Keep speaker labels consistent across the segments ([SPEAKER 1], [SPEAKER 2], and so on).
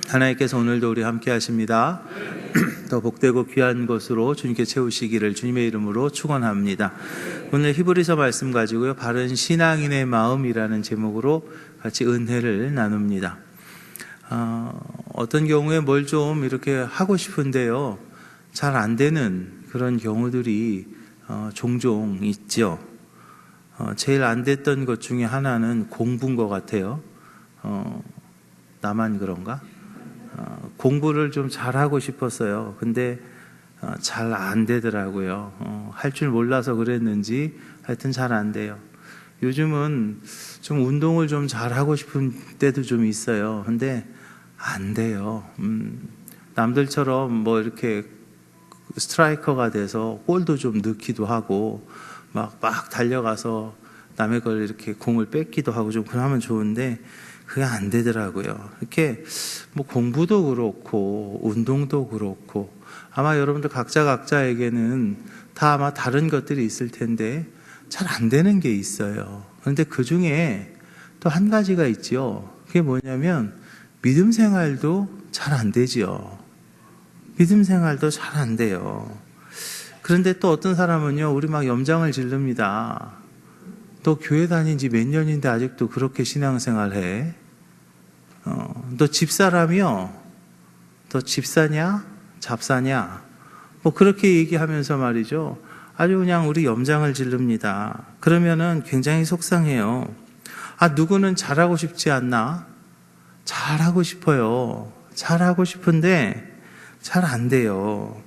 [SPEAKER 1] 하나님께서 오늘도 우리 함께 하십니다. 더 복되고 귀한 것으로 주님께 채우시기를 주님의 이름으로 축원합니다. 오늘 히브리서 말씀 가지고요, 바른 신앙인의 마음이라는 제목으로 같이 은혜를 나눕니다. 어떤 경우에 뭘 좀 이렇게 하고 싶은데요, 잘 안 되는 그런 경우들이 종종 있죠. 제일 안 됐던 것 중에 하나는 공부인 것 같아요. 나만 그런가? 공부를 좀 잘하고 싶었어요. 근데 잘 안 되더라고요. 할 줄 몰라서 그랬는지 하여튼 잘 안 돼요. 요즘은 좀 운동을 좀 잘하고 싶은 때도 좀 있어요. 근데 안 돼요. 남들처럼 뭐 이렇게 스트라이커가 돼서 골도 좀 넣기도 하고 막 달려가서 남의 걸 이렇게 공을 뺏기도 하고 좀 그러면 좋은데 그게 안 되더라고요. 이렇게 뭐 공부도 그렇고 운동도 그렇고 아마 여러분들 각자에게는 다 아마 다른 것들이 있을 텐데 잘 안 되는 게 있어요. 그런데 그 중에 또 한 가지가 있죠. 그게 뭐냐면 믿음 생활도 잘 안 되지요. 믿음 생활도 잘 안 돼요. 그런데 또 어떤 사람은요, 우리 막 염장을 지릅니다. 너 교회 다닌 지 몇 년인데 아직도 그렇게 신앙생활 해? 너 집사라며? 너 집사냐? 잡사냐? 뭐 그렇게 얘기하면서 말이죠, 아주 그냥 우리 염장을 지릅니다. 그러면은 굉장히 속상해요. 누구는 잘하고 싶지 않나? 잘하고 싶어요. 잘하고 싶은데 잘 안 돼요.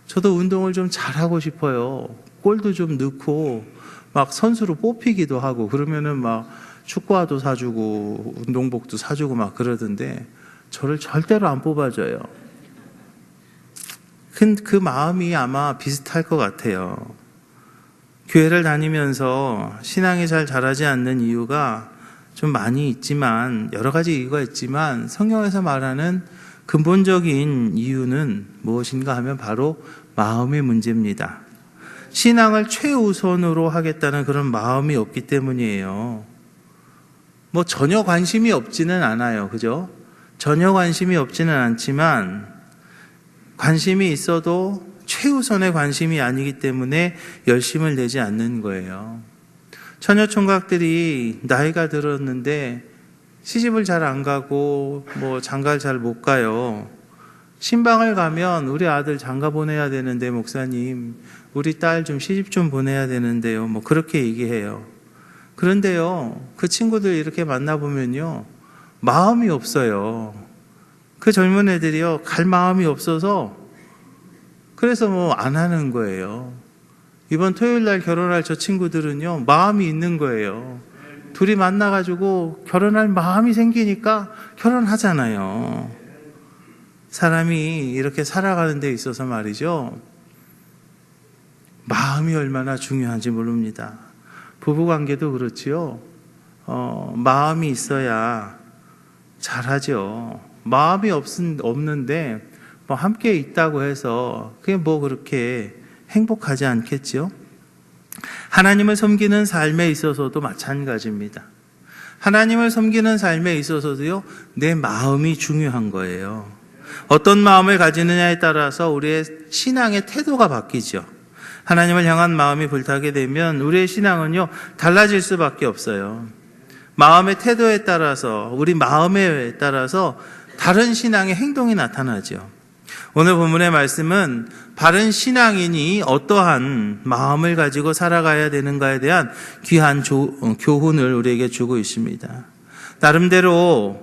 [SPEAKER 1] 저도 운동을 좀 잘하고 싶어요. 골도 좀 넣고 막 선수로 뽑히기도 하고 그러면은 막 축구화도 사주고 운동복도 사주고 막 그러던데 저를 절대로 안 뽑아줘요. 그 마음이 아마 비슷할 것 같아요. 교회를 다니면서 신앙이 잘 자라지 않는 이유가 좀 많이 있지만, 여러 가지 이유가 있지만 성경에서 말하는 근본적인 이유는 무엇인가 하면 바로 마음의 문제입니다. 신앙을 최우선으로 하겠다는 그런 마음이 없기 때문이에요. 뭐 전혀 관심이 없지는 않아요. 그죠? 전혀 관심이 없지는 않지만 관심이 있어도 최우선의 관심이 아니기 때문에 열심을 내지 않는 거예요. 처녀 총각들이 나이가 들었는데 시집을 잘 안 가고 뭐 장가를 잘 못 가요. 신방을 가면 우리 아들 장가 보내야 되는데 목사님, 우리 딸 좀 시집 좀 보내야 되는데요. 뭐 그렇게 얘기해요. 그런데요, 그 친구들 이렇게 만나보면요, 마음이 없어요. 그 젊은 애들이요, 갈 마음이 없어서 그래서 뭐 안 하는 거예요. 이번 토요일 날 결혼할 저 친구들은요, 마음이 있는 거예요. 둘이 만나가지고 결혼할 마음이 생기니까 결혼하잖아요. 사람이 이렇게 살아가는 데 있어서 말이죠, 마음이 얼마나 중요한지 모릅니다. 부부관계도 그렇지요. 마음이 있어야 잘하죠. 마음이 없는데 뭐 함께 있다고 해서 그게 뭐 그렇게 행복하지 않겠죠? 하나님을 섬기는 삶에 있어서도 마찬가지입니다. 하나님을 섬기는 삶에 있어서도요, 내 마음이 중요한 거예요. 어떤 마음을 가지느냐에 따라서 우리의 신앙의 태도가 바뀌죠. 하나님을 향한 마음이 불타게 되면 우리의 신앙은요, 달라질 수밖에 없어요. 마음의 태도에 따라서, 우리 마음에 따라서 다른 신앙의 행동이 나타나죠. 오늘 본문의 말씀은 바른 신앙인이 어떠한 마음을 가지고 살아가야 되는가에 대한 귀한 교훈을 우리에게 주고 있습니다. 나름대로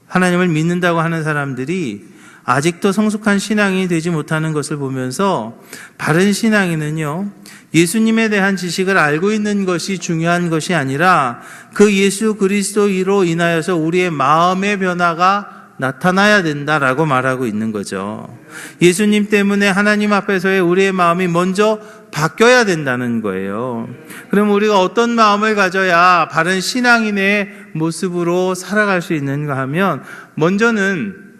[SPEAKER 1] 하나님을 믿는다고 하는 사람들이 아직도 성숙한 신앙이 되지 못하는 것을 보면서 바른 신앙인은요, 예수님에 대한 지식을 알고 있는 것이 중요한 것이 아니라 그 예수 그리스도로 인하여서 우리의 마음의 변화가 나타나야 된다라고 말하고 있는 거죠. 예수님 때문에 하나님 앞에서의 우리의 마음이 먼저 바뀌어야 된다는 거예요. 그럼 우리가 어떤 마음을 가져야 바른 신앙인의 모습으로 살아갈 수 있는가 하면, 먼저는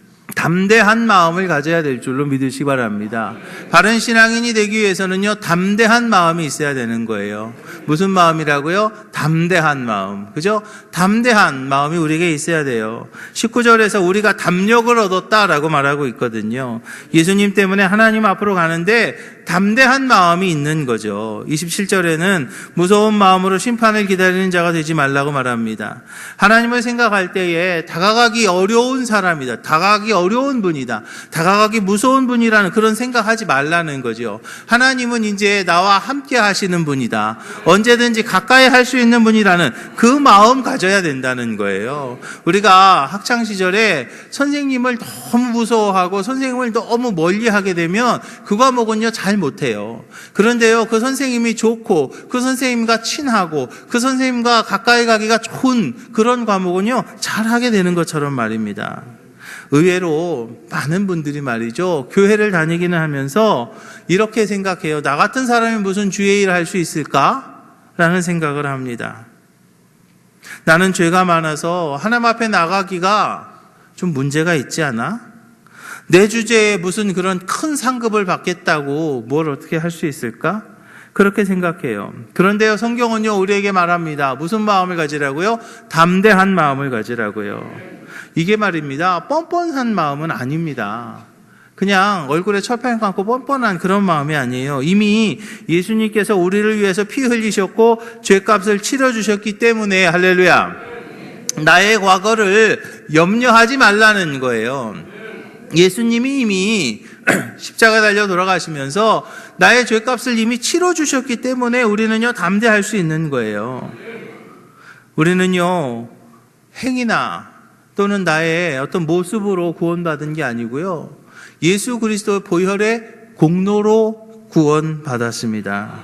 [SPEAKER 1] 담대한 마음을 가져야 될 줄로 믿으시기 바랍니다. 바른 신앙인이 되기 위해서는요, 담대한 마음이 있어야 되는 거예요. 무슨 마음이라고요? 담대한 마음. 그죠? 담대한 마음이 우리에게 있어야 돼요. 19절에서 우리가 담력을 얻었다라고 말하고 있거든요. 예수님 때문에 하나님 앞으로 가는데 담대한 마음이 있는 거죠. 27절에는 무서운 마음으로 심판을 기다리는 자가 되지 말라고 말합니다. 하나님을 생각할 때에 다가가기 어려운 사람이다. 다가가기 어려운 분이다. 다가가기 무서운 분이라는 그런 생각하지 말라는 거죠. 하나님은 이제 나와 함께 하시는 분이다. 언제든지 가까이 할 수 있는 분이라는 그 마음 가져야 된다는 거예요. 우리가 학창시절에 선생님을 너무 무서워하고 선생님을 너무 멀리하게 되면 그 과목은요 잘 못해요. 그런데요, 그 선생님이 좋고 그 선생님과 친하고 그 선생님과 가까이 가기가 좋은 그런 과목은요 잘하게 되는 것처럼 말입니다. 의외로 많은 분들이 말이죠, 교회를 다니기는 하면서 이렇게 생각해요. 나 같은 사람이 무슨 주의 일을 할 수 있을까? 라는 생각을 합니다. 나는 죄가 많아서 하나님 앞에 나가기가 좀 문제가 있지 않아? 내 주제에 무슨 그런 큰 상급을 받겠다고 뭘 어떻게 할 수 있을까? 그렇게 생각해요. 그런데요, 성경은요 우리에게 말합니다. 무슨 마음을 가지라고요? 담대한 마음을 가지라고요. 이게 말입니다, 뻔뻔한 마음은 아닙니다. 그냥 얼굴에 철판 감고 뻔뻔한 그런 마음이 아니에요. 이미 예수님께서 우리를 위해서 피 흘리셨고 죄값을 치러주셨기 때문에, 할렐루야, 나의 과거를 염려하지 말라는 거예요. 예수님이 이미 십자가 달려 돌아가시면서 나의 죄값을 이미 치러주셨기 때문에 우리는요 담대할 수 있는 거예요. 우리는요 행위나 또는 나의 어떤 모습으로 구원받은 게 아니고요, 예수 그리스도의 보혈의 공로로 구원받았습니다.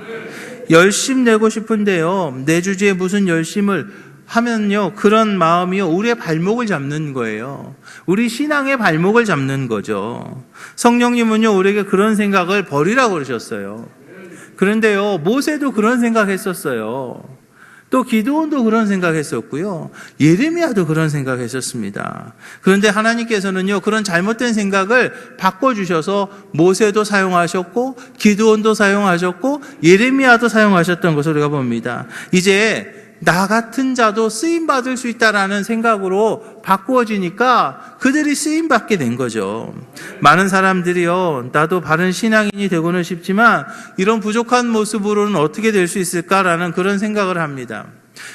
[SPEAKER 1] 열심 내고 싶은데요, 내 주제에 무슨 열심을 하면요 그런 마음이요 우리의 발목을 잡는 거예요. 우리 신앙의 발목을 잡는 거죠. 성령님은요 우리에게 그런 생각을 버리라고 그러셨어요. 그런데요, 모세도 그런 생각했었어요. 또 기드온도 그런 생각했었고요, 예레미야도 그런 생각했었습니다. 그런데 하나님께서는요 그런 잘못된 생각을 바꿔주셔서 모세도 사용하셨고 기드온도 사용하셨고 예레미야도 사용하셨던 것을 우리가 봅니다. 이제 나 같은 자도 쓰임받을 수 있다라는 생각으로 바꾸어지니까 그들이 쓰임받게 된 거죠. 많은 사람들이요, 나도 바른 신앙인이 되고는 싶지만 이런 부족한 모습으로는 어떻게 될 수 있을까라는 그런 생각을 합니다.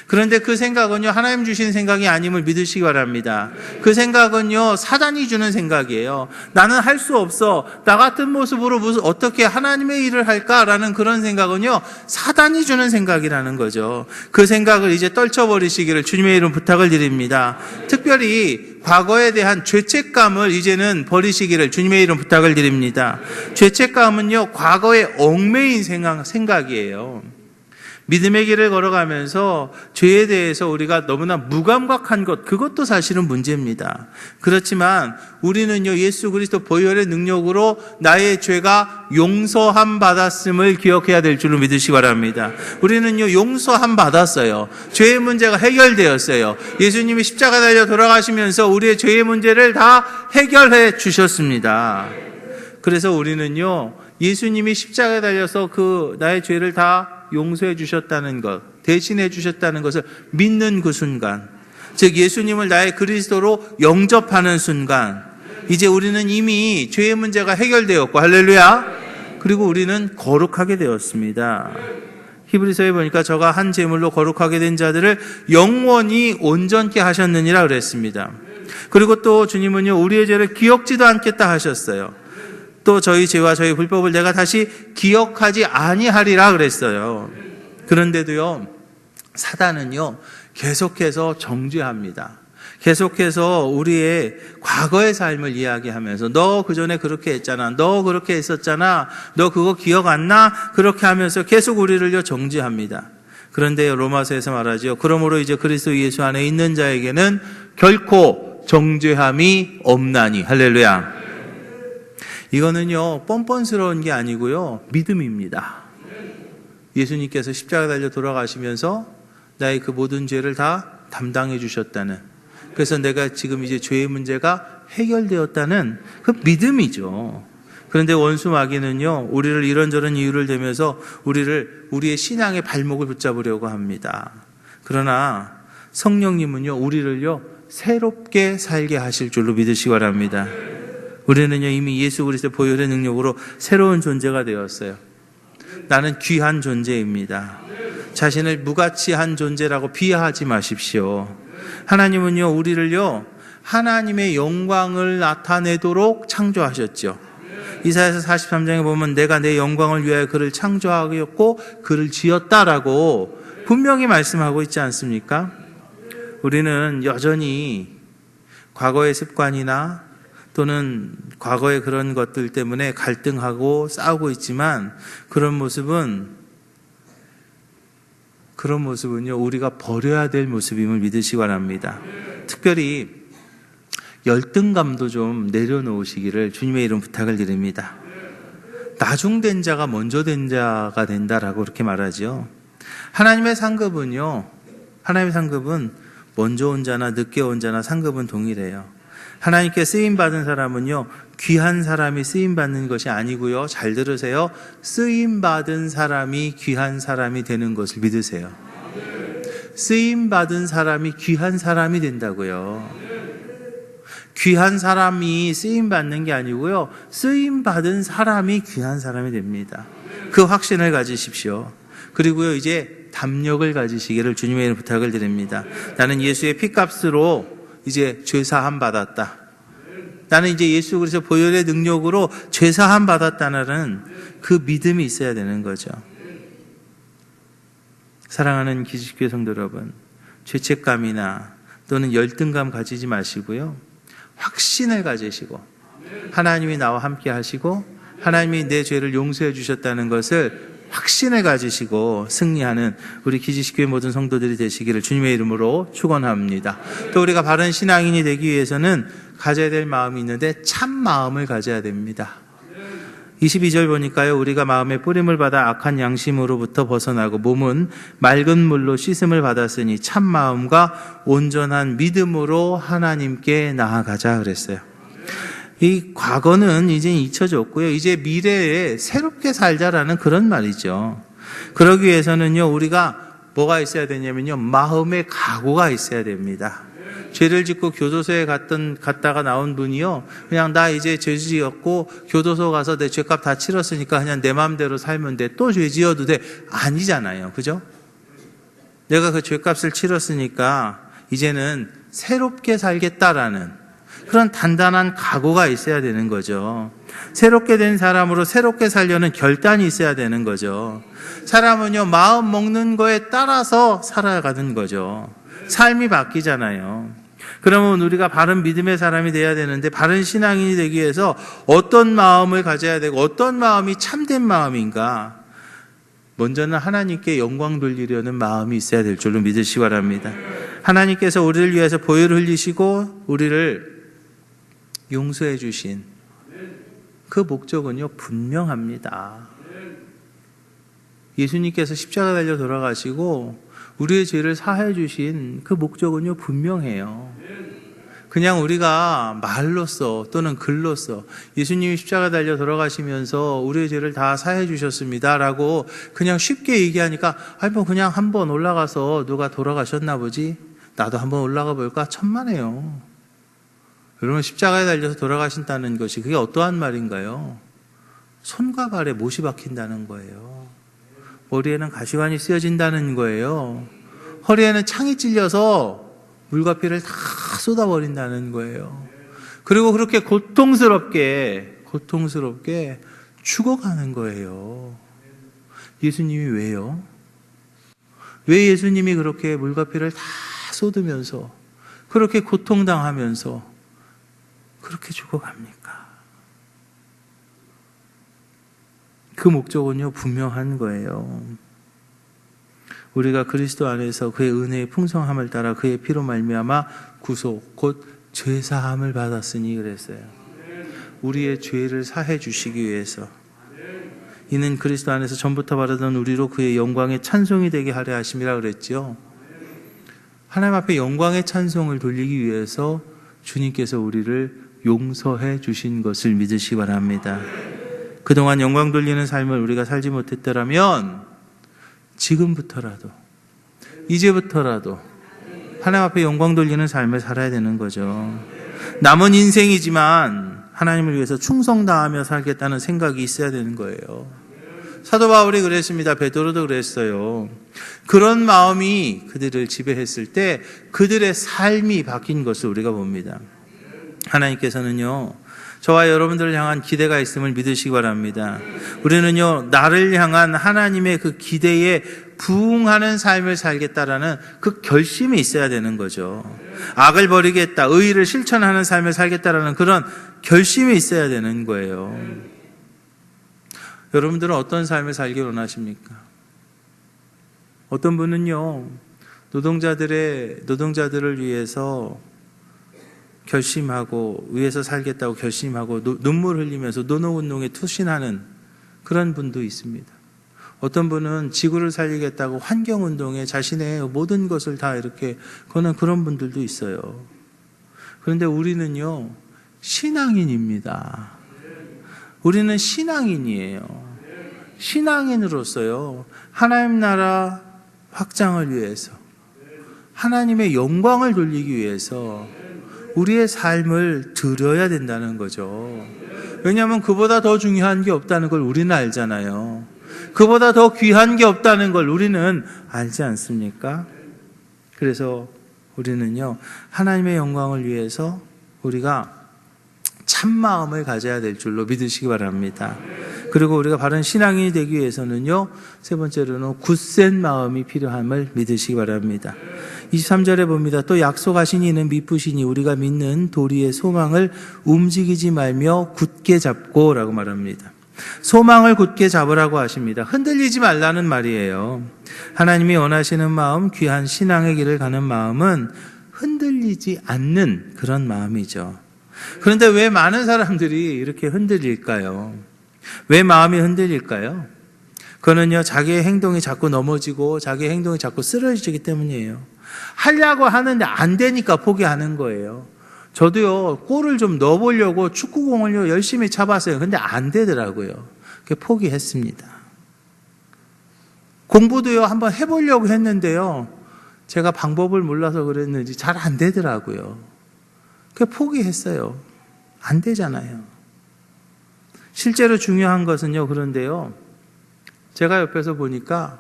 [SPEAKER 1] 그런데 그 생각은요 하나님 주신 생각이 아님을 믿으시기 바랍니다. 그 생각은요 사단이 주는 생각이에요. 나는 할 수 없어, 나 같은 모습으로 무슨 어떻게 하나님의 일을 할까라는 그런 생각은요 사단이 주는 생각이라는 거죠. 그 생각을 이제 떨쳐버리시기를 주님의 이름 부탁을 드립니다. 특별히 과거에 대한 죄책감을 이제는 버리시기를 주님의 이름 부탁을 드립니다. 죄책감은요 과거에 얽매인 생각이에요. 믿음의 길을 걸어가면서 죄에 대해서 우리가 너무나 무감각한 것, 그것도 사실은 문제입니다. 그렇지만 우리는요 예수 그리스도 보혈의 능력으로 나의 죄가 용서함 받았음을 기억해야 될 줄로 믿으시기 바랍니다. 우리는요 용서함 받았어요. 죄의 문제가 해결되었어요. 예수님이 십자가 달려 돌아가시면서 우리의 죄의 문제를 다 해결해 주셨습니다. 그래서 우리는요 예수님이 십자가에 달려서 그 나의 죄를 다 용서해 주셨다는 것, 대신해 주셨다는 것을 믿는 그 순간, 즉 예수님을 나의 그리스도로 영접하는 순간, 이제 우리는 이미 죄의 문제가 해결되었고, 할렐루야, 그리고 우리는 거룩하게 되었습니다. 히브리서에 보니까 저가 한 제물로 거룩하게 된 자들을 영원히 온전케 하셨느니라 그랬습니다. 그리고 또 주님은요 우리의 죄를 기억지도 않겠다 하셨어요. 또 저희 죄와 저희 불법을 내가 다시 기억하지 아니하리라 그랬어요. 그런데도요 사단은요 계속해서 정죄합니다. 계속해서 우리의 과거의 삶을 이야기하면서 너 그전에 그렇게 했잖아, 너 그렇게 했었잖아, 너 그거 기억 안 나? 그렇게 하면서 계속 우리를요 정죄합니다. 그런데요 로마서에서 말하죠, 그러므로 이제 그리스도 예수 안에 있는 자에게는 결코 정죄함이 없나니, 할렐루야. 이거는요 뻔뻔스러운 게 아니고요 믿음입니다. 예수님께서 십자가 달려 돌아가시면서 나의 그 모든 죄를 다 담당해 주셨다는, 그래서 내가 지금 이제 죄의 문제가 해결되었다는 그 믿음이죠. 그런데 원수 마귀는요, 우리를 이런저런 이유를 대면서 우리의 신앙의 발목을 붙잡으려고 합니다. 그러나 성령님은요, 우리를요, 새롭게 살게 하실 줄로 믿으시기 바랍니다. 우리는요, 이미 예수 그리스도의 보혈의 능력으로 새로운 존재가 되었어요. 나는 귀한 존재입니다. 자신을 무가치한 존재라고 비하하지 마십시오. 하나님은요, 우리를요, 하나님의 영광을 나타내도록 창조하셨죠. 이사야서 43장에 보면 내가 내 영광을 위하여 그를 창조하였고 그를 지었다라고 분명히 말씀하고 있지 않습니까? 우리는 여전히 과거의 습관이나 또는 과거의 그런 것들 때문에 갈등하고 싸우고 있지만 그런 모습은요, 우리가 버려야 될 모습임을 믿으시기 바랍니다. 특별히 열등감도 좀 내려놓으시기를 주님의 이름 부탁을 드립니다. 나중된 자가 먼저 된 자가 된다라고 그렇게 말하죠. 하나님의 상급은 먼저 온 자나 늦게 온 자나 상급은 동일해요. 하나님께 쓰임받은 사람은요, 귀한 사람이 쓰임받는 것이 아니고요, 잘 들으세요, 쓰임받은 사람이 귀한 사람이 되는 것을 믿으세요. 쓰임받은 사람이 귀한 사람이 된다고요. 귀한 사람이 쓰임받는 게 아니고요, 쓰임받은 사람이 귀한 사람이 됩니다. 그 확신을 가지십시오. 그리고요, 이제 담력을 가지시기를 주님의 이름 부탁을 드립니다. 나는 예수의 피값으로 이제 죄사함 받았다. 나는 이제 예수 그리스도 보혈의 능력으로 죄사함 받았다는 그 믿음이 있어야 되는 거죠. 사랑하는 기지교회 성도 여러분, 죄책감이나 또는 열등감 가지지 마시고요, 확신을 가지시고 하나님이 나와 함께 하시고 하나님이 내 죄를 용서해 주셨다는 것을 확신을 가지시고 승리하는 우리 기지식교회 모든 성도들이 되시기를 주님의 이름으로 축원합니다. 또 우리가 바른 신앙인이 되기 위해서는 가져야 될 마음이 있는데 참 마음을 가져야 됩니다. 22절 보니까요, 우리가 마음에 뿌림을 받아 악한 양심으로부터 벗어나고 몸은 맑은 물로 씻음을 받았으니 참 마음과 온전한 믿음으로 하나님께 나아가자 그랬어요. 이 과거는 이제 잊혀졌고요, 이제 미래에 새롭게 살자라는 그런 말이죠. 그러기 위해서는요, 우리가 뭐가 있어야 되냐면요, 마음의 각오가 있어야 됩니다. 죄를 짓고 교도소에 갔다가 나온 분이요, 그냥 나 이제 죄 지었고 교도소 가서 내 죄값 다 치렀으니까 그냥 내 마음대로 살면 돼, 또 죄 지어도 돼, 아니잖아요. 그죠? 내가 그 죄값을 치렀으니까 이제는 새롭게 살겠다라는 그런 단단한 각오가 있어야 되는 거죠. 새롭게 된 사람으로 새롭게 살려는 결단이 있어야 되는 거죠. 사람은요, 마음 먹는 거에 따라서 살아가는 거죠. 삶이 바뀌잖아요. 그러면 우리가 바른 믿음의 사람이 돼야 되는데, 바른 신앙인이 되기 위해서 어떤 마음을 가져야 되고 어떤 마음이 참된 마음인가? 먼저는 하나님께 영광 돌리려는 마음이 있어야 될 줄로 믿으시기 바랍니다. 하나님께서 우리를 위해서 보혈을 흘리시고 우리를 용서해 주신 그 목적은요, 분명합니다. 예수님께서 십자가 달려 돌아가시고 우리의 죄를 사해 주신 그 목적은요, 분명해요. 그냥 우리가 말로써 또는 글로써 예수님이 십자가 달려 돌아가시면서 우리의 죄를 다 사해 주셨습니다 라고 그냥 쉽게 얘기하니까, 뭐 그냥 한번 올라가서 누가 돌아가셨나 보지, 나도 한번 올라가 볼까, 천만에요. 여러분, 십자가에 달려서 돌아가신다는 것이 그게 어떠한 말인가요? 손과 발에 못이 박힌다는 거예요. 머리에는 가시관이 쓰여진다는 거예요. 허리에는 창이 찔려서 물과 피를 다 쏟아버린다는 거예요. 그리고 그렇게 고통스럽게 죽어가는 거예요. 예수님이 왜요? 왜 예수님이 그렇게 물과 피를 다 쏟으면서 그렇게 고통당하면서 그렇게 죽어갑니까? 그 목적은요, 분명한 거예요. 우리가 그리스도 안에서 그의 은혜의 풍성함을 따라 그의 피로 말미암아 구속 곧 죄사함을 받았으니 그랬어요. 우리의 죄를 사해 주시기 위해서. 이는 그리스도 안에서 전부터 바라던 우리로 그의 영광의 찬송이 되게 하려 하심이라 그랬죠. 하나님 앞에 영광의 찬송을 돌리기 위해서 주님께서 우리를 용서해 주신 것을 믿으시기 바랍니다. 그동안 영광 돌리는 삶을 우리가 살지 못했더라면 지금부터라도, 이제부터라도 하나님 앞에 영광 돌리는 삶을 살아야 되는 거죠. 남은 인생이지만 하나님을 위해서 충성다하며 살겠다는 생각이 있어야 되는 거예요. 사도 바울이 그랬습니다. 베드로도 그랬어요. 그런 마음이 그들을 지배했을 때 그들의 삶이 바뀐 것을 우리가 봅니다. 하나님께서는요, 저와 여러분들을 향한 기대가 있음을 믿으시기 바랍니다. 우리는요, 나를 향한 하나님의 그 기대에 부응하는 삶을 살겠다라는 그 결심이 있어야 되는 거죠. 악을 버리겠다, 의의를 실천하는 삶을 살겠다라는 그런 결심이 있어야 되는 거예요. 여러분들은 어떤 삶을 살기 원하십니까? 어떤 분은요, 노동자들을 위해서 결심하고 위해서 살겠다고 결심하고 눈물 흘리면서 노동운동에 투신하는 그런 분도 있습니다. 어떤 분은 지구를 살리겠다고 환경운동에 자신의 모든 것을 다 이렇게 거는 그런 분들도 있어요. 그런데 우리는요, 신앙인입니다. 우리는 신앙인이에요. 신앙인으로서요, 하나님 나라 확장을 위해서, 하나님의 영광을 돌리기 위해서 우리의 삶을 드려야 된다는 거죠. 왜냐하면 그보다 더 중요한 게 없다는 걸 우리는 알잖아요. 그보다 더 귀한 게 없다는 걸 우리는 알지 않습니까? 그래서 우리는요, 하나님의 영광을 위해서 우리가 참마음을 가져야 될 줄로 믿으시기 바랍니다. 그리고 우리가 바른 신앙인이 되기 위해서는요, 세 번째로는 굳센 마음이 필요함을 믿으시기 바랍니다. 23절에 봅니다. 또 약속하신 이는 미쁘시니 우리가 믿는 도리의 소망을 움직이지 말며 굳게 잡고 라고 말합니다. 소망을 굳게 잡으라고 하십니다. 흔들리지 말라는 말이에요. 하나님이 원하시는 마음, 귀한 신앙의 길을 가는 마음은 흔들리지 않는 그런 마음이죠. 그런데 왜 많은 사람들이 이렇게 흔들릴까요? 왜 마음이 흔들릴까요? 그거는요, 자기의 행동이 자꾸 넘어지고 자기의 행동이 자꾸 쓰러지기 때문이에요. 하려고 하는데 안 되니까 포기하는 거예요. 저도요, 골을 좀 넣어보려고 축구공을요 열심히 잡았어요. 근데 안 되더라고요. 포기했습니다. 공부도요 한번 해보려고 했는데요, 제가 방법을 몰라서 그랬는지 잘 안 되더라고요. 포기했어요. 안 되잖아요. 실제로 중요한 것은요, 그런데요, 제가 옆에서 보니까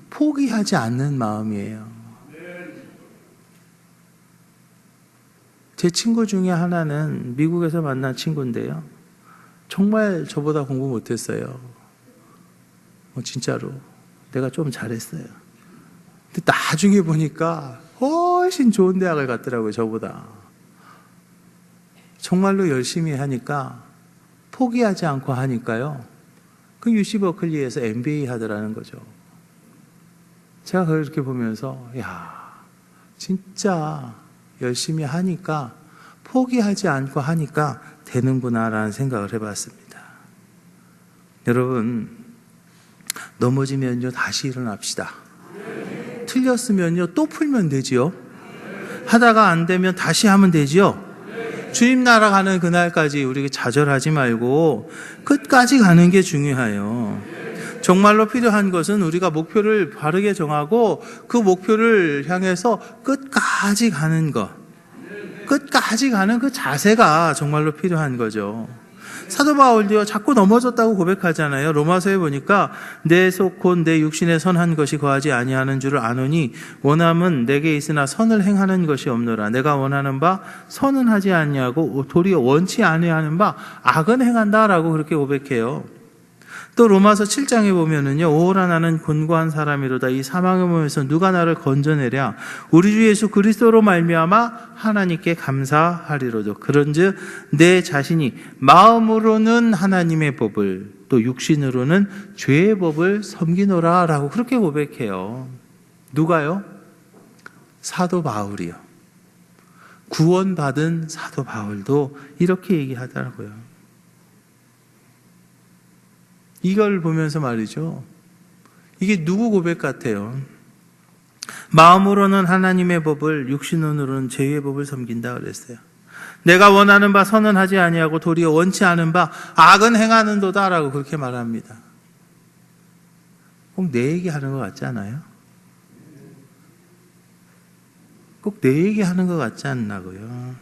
[SPEAKER 1] 포기하지 않는 마음이에요. 제 친구 중에 하나는 미국에서 만난 친구인데요, 정말 저보다 공부 못했어요. 진짜로 내가 좀 잘했어요. 근데 나중에 보니까 훨씬 좋은 대학을 갔더라고요, 저보다. 정말로 열심히 하니까, 포기하지 않고 하니까요, 그 UC 버클리에서 MBA 하더라는 거죠. 제가 그걸 이렇게 보면서, 야, 진짜 열심히 하니까, 포기하지 않고 하니까 되는구나라는 생각을 해봤습니다. 여러분, 넘어지면요 다시 일어납시다. 틀렸으면요 또 풀면 되지요. 하다가 안 되면 다시 하면 되지요. 주님 나라 가는 그날까지 우리가 좌절하지 말고 끝까지 가는 게 중요해요. 정말로 필요한 것은 우리가 목표를 바르게 정하고 그 목표를 향해서 끝까지 가는 것, 끝까지 가는 그 자세가 정말로 필요한 거죠. 사도 바울도요 자꾸 넘어졌다고 고백하잖아요. 로마서에 보니까 내 속 곧 내 육신에 선한 것이 거하지 아니하는 줄을 아노니 원함은 내게 있으나 선을 행하는 것이 없노라. 내가 원하는 바 선은 하지 아니하고 도리어 원치 아니하는 바 악은 행한다라고 그렇게 고백해요. 또 로마서 7장에 보면은요, 오호라 나는 곤고한 사람이로다. 이 사망의 몸에서 누가 나를 건져내랴. 우리 주 예수 그리스도로 말미암아 하나님께 감사하리로도. 그런즉 내 자신이 마음으로는 하나님의 법을, 또 육신으로는 죄의 법을 섬기노라라고 그렇게 고백해요. 누가요? 사도 바울이요. 구원받은 사도 바울도 이렇게 얘기하더라고요. 이걸 보면서 말이죠, 이게 누구 고백 같아요? 마음으로는 하나님의 법을, 육신으로는 죄의 법을 섬긴다 그랬어요. 내가 원하는 바 선언하지 아니하고 도리어 원치 않은 바 악은 행하는도다라고 그렇게 말합니다. 꼭 내 얘기하는 것 같지 않아요? 꼭 내 얘기하는 것 같지 않나고요.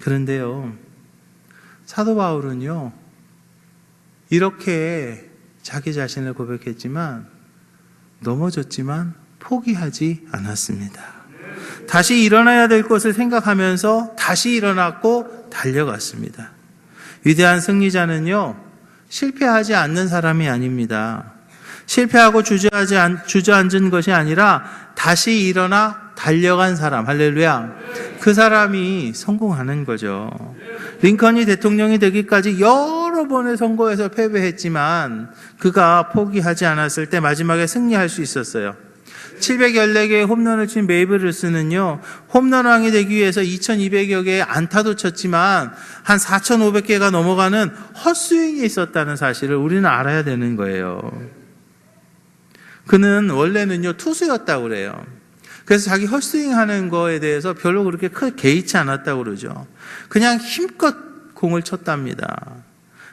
[SPEAKER 1] 그런데요, 사도 바울은요, 이렇게 자기 자신을 고백했지만 넘어졌지만 포기하지 않았습니다. 다시 일어나야 될 것을 생각하면서 다시 일어났고 달려갔습니다. 위대한 승리자는요, 실패하지 않는 사람이 아닙니다. 실패하고 주저앉은 것이 아니라 다시 일어나 달려간 사람, 할렐루야. 그 사람이 성공하는 거죠. 링컨이 대통령이 되기까지 여러 번의 선거에서 패배했지만 그가 포기하지 않았을 때 마지막에 승리할 수 있었어요. 714개의 홈런을 친 베이브 루스는요, 홈런왕이 되기 위해서 2200여 개의 안타도 쳤지만 한 4500개가 넘어가는 헛스윙이 있었다는 사실을 우리는 알아야 되는 거예요. 그는 원래는요, 투수였다고 그래요. 그래서 자기 헛스윙 하는 거에 대해서 별로 그렇게 크게 개의치 않았다고 그러죠. 그냥 힘껏 공을 쳤답니다.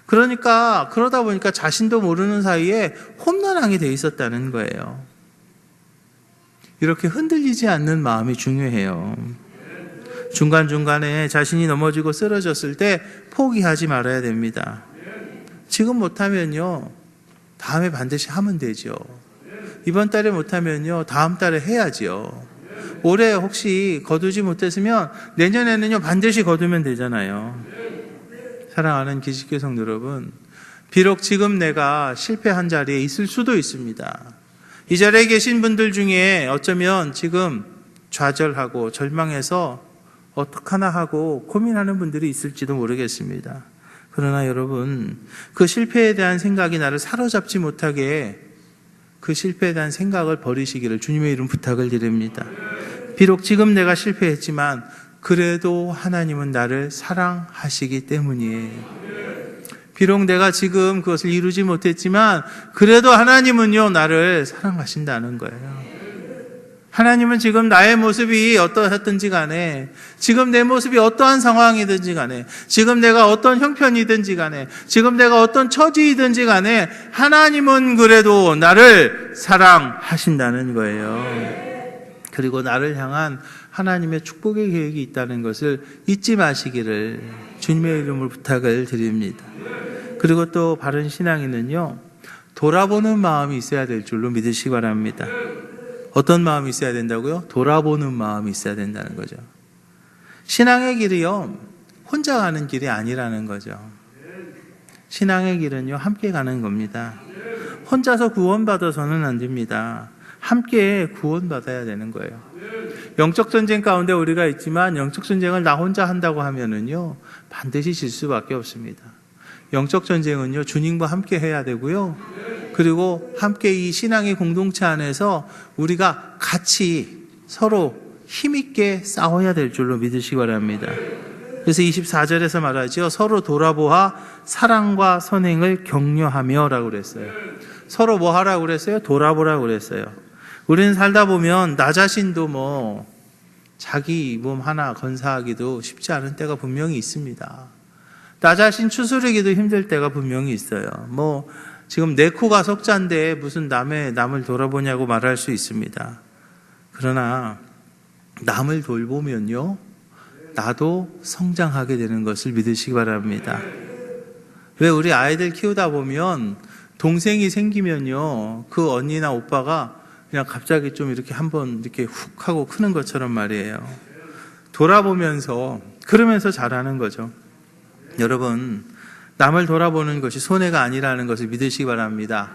[SPEAKER 1] 그러다 보니까 자신도 모르는 사이에 홈런왕이 돼 있었다는 거예요. 이렇게 흔들리지 않는 마음이 중요해요. 중간중간에 자신이 넘어지고 쓰러졌을 때 포기하지 말아야 됩니다. 지금 못하면요, 다음에 반드시 하면 되죠. 이번 달에 못하면요, 다음 달에 해야죠. 올해 혹시 거두지 못했으면 내년에는요, 반드시 거두면 되잖아요. 사랑하는 기식교 성도 여러분, 비록 지금 내가 실패한 자리에 있을 수도 있습니다. 이 자리에 계신 분들 중에 어쩌면 지금 좌절하고 절망해서 어떡하나 하고 고민하는 분들이 있을지도 모르겠습니다. 그러나 여러분, 그 실패에 대한 생각이 나를 사로잡지 못하게 그 실패에 대한 생각을 버리시기를 주님의 이름 부탁을 드립니다. 비록 지금 내가 실패했지만 그래도 하나님은 나를 사랑하시기 때문이에요. 비록 내가 지금 그것을 이루지 못했지만 그래도 하나님은요, 나를 사랑하신다는 거예요. 하나님은 지금 나의 모습이 어떠했든지 간에, 지금 내 모습이 어떠한 상황이든지 간에, 지금 내가 어떤 형편이든지 간에, 지금 내가 어떤 처지이든지 간에 하나님은 그래도 나를 사랑하신다는 거예요. 그리고 나를 향한 하나님의 축복의 계획이 있다는 것을 잊지 마시기를 주님의 이름으로 부탁을 드립니다. 그리고 또 바른 신앙인은요, 돌아보는 마음이 있어야 될 줄로 믿으시기 바랍니다. 어떤 마음이 있어야 된다고요? 돌아보는 마음이 있어야 된다는 거죠. 신앙의 길이요, 혼자 가는 길이 아니라는 거죠. 신앙의 길은요, 함께 가는 겁니다. 혼자서 구원받아서는 안 됩니다. 함께 구원받아야 되는 거예요. 영적 전쟁 가운데 우리가 있지만 영적 전쟁을 나 혼자 한다고 하면은요, 반드시 질 수밖에 없습니다. 영적 전쟁은요, 주님과 함께 해야 되고요. 그리고 함께 이 신앙의 공동체 안에서 우리가 같이 서로 힘있게 싸워야 될 줄로 믿으시기 바랍니다. 그래서 24절에서 말하죠. 서로 돌아보아 사랑과 선행을 격려하며 라고 그랬어요. 서로 뭐 하라고 그랬어요? 돌아보라고 그랬어요. 우리는 살다 보면 나 자신도 자기 몸 하나 건사하기도 쉽지 않은 때가 분명히 있습니다. 나 자신 추스르기도 힘들 때가 분명히 있어요. 지금 내 코가 석자인데 무슨 남을 돌아보냐고 말할 수 있습니다. 그러나 남을 돌보면요, 나도 성장하게 되는 것을 믿으시기 바랍니다. 왜 우리 아이들 키우다 보면 동생이 생기면요, 그 언니나 오빠가 그냥 갑자기 좀 이렇게 한번 이렇게 훅 하고 크는 것처럼 말이에요. 돌아보면서, 그러면서 자라는 거죠. 여러분, 남을 돌아보는 것이 손해가 아니라는 것을 믿으시기 바랍니다.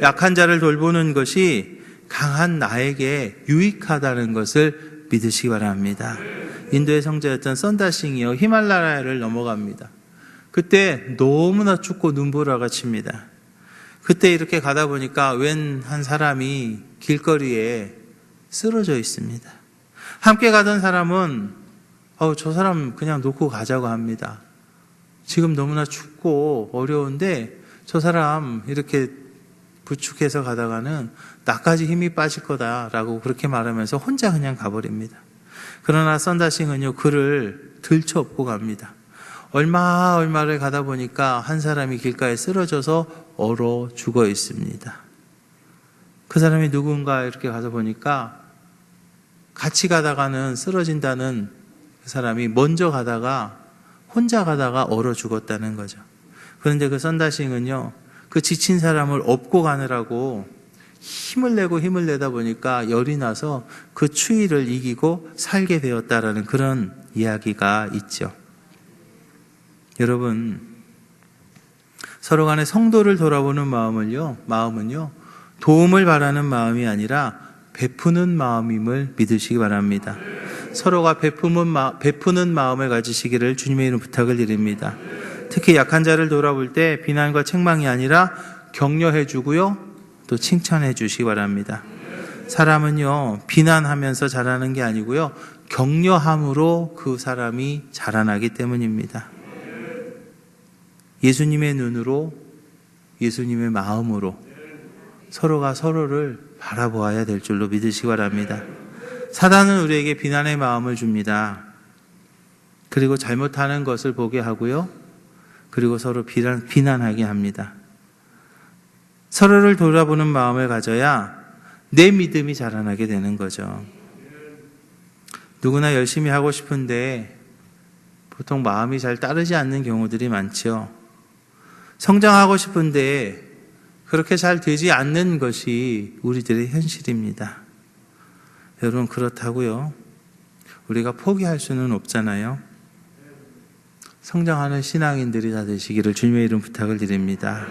[SPEAKER 1] 약한 자를 돌보는 것이 강한 나에게 유익하다는 것을 믿으시기 바랍니다. 인도의 성자였던 선다싱이요, 히말라야를 넘어갑니다. 그때 너무나 춥고 눈보라가 칩니다. 그때 이렇게 가다 보니까 웬 한 사람이 길거리에 쓰러져 있습니다. 함께 가던 사람은 저 사람 그냥 놓고 가자고 합니다. 지금 너무나 춥고 어려운데 저 사람 이렇게 부축해서 가다가는 나까지 힘이 빠질 거다라고 그렇게 말하면서 혼자 그냥 가버립니다. 그러나 썬다싱은요, 그를 들쳐업고 갑니다. 얼마를 가다 보니까 한 사람이 길가에 쓰러져서 얼어 죽어 있습니다. 그 사람이 누군가 이렇게 가서 보니까 같이 가다가는 쓰러진다는 그 사람이 먼저 가다가 혼자 가다가 얼어 죽었다는 거죠. 그런데 그 썬다싱은요, 그 지친 사람을 업고 가느라고 힘을 내다 보니까 열이 나서 그 추위를 이기고 살게 되었다라는 그런 이야기가 있죠. 여러분, 서로 간에 성도를 돌아보는 마음은요, 도움을 바라는 마음이 아니라 베푸는 마음임을 믿으시기 바랍니다. 서로가 베푸는 마음을 가지시기를 주님의 이름 부탁을 드립니다. 특히 약한 자를 돌아볼 때 비난과 책망이 아니라 격려해 주고요, 또 칭찬해 주시기 바랍니다. 사람은요, 비난하면서 자라는 게 아니고요, 격려함으로 그 사람이 자라나기 때문입니다. 예수님의 눈으로, 예수님의 마음으로 서로가 서로를 바라보아야 될 줄로 믿으시기 바랍니다. 사단은 우리에게 비난의 마음을 줍니다. 그리고 잘못하는 것을 보게 하고요, 그리고 서로 비난하게 합니다. 서로를 돌아보는 마음을 가져야 내 믿음이 자라나게 되는 거죠. 누구나 열심히 하고 싶은데 보통 마음이 잘 따르지 않는 경우들이 많죠. 성장하고 싶은데 그렇게 잘 되지 않는 것이 우리들의 현실입니다. 여러분, 그렇다고요, 우리가 포기할 수는 없잖아요. 성장하는 신앙인들이 다 되시기를 주님의 이름 부탁을 드립니다.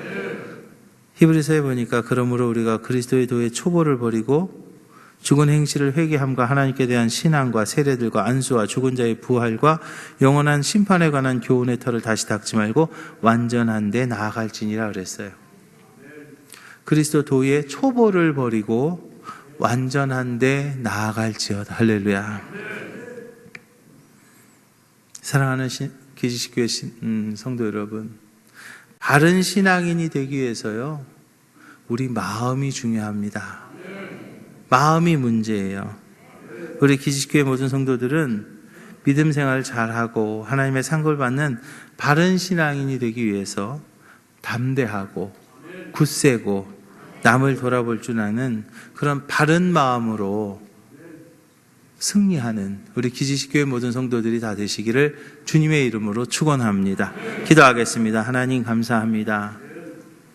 [SPEAKER 1] 히브리서에 보니까 그러므로 우리가 그리스도의 도의 초보를 버리고 죽은 행실을 회개함과 하나님께 대한 신앙과 세례들과 안수와 죽은 자의 부활과 영원한 심판에 관한 교훈의 털을 다시 닦지 말고 완전한 데 나아갈지니라 그랬어요. 그리스도 도의 초보를 버리고 완전한 데 나아갈지어다. 할렐루야. 사랑하는 기지식교회 성도 여러분, 바른 신앙인이 되기 위해서요, 우리 마음이 중요합니다. 마음이 문제예요. 우리 기지식교회 모든 성도들은 믿음 생활을 잘하고 하나님의 상급을 받는 바른 신앙인이 되기 위해서 담대하고 굳세고 남을 돌아볼 줄 아는 그런 바른 마음으로 승리하는 우리 기지식교회 모든 성도들이 다 되시기를 주님의 이름으로 축원합니다. 기도하겠습니다. 하나님 감사합니다.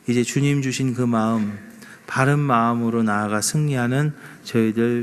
[SPEAKER 1] 이제 주님 주신 그 마음, 바른 마음으로 나아가 승리하는 저희들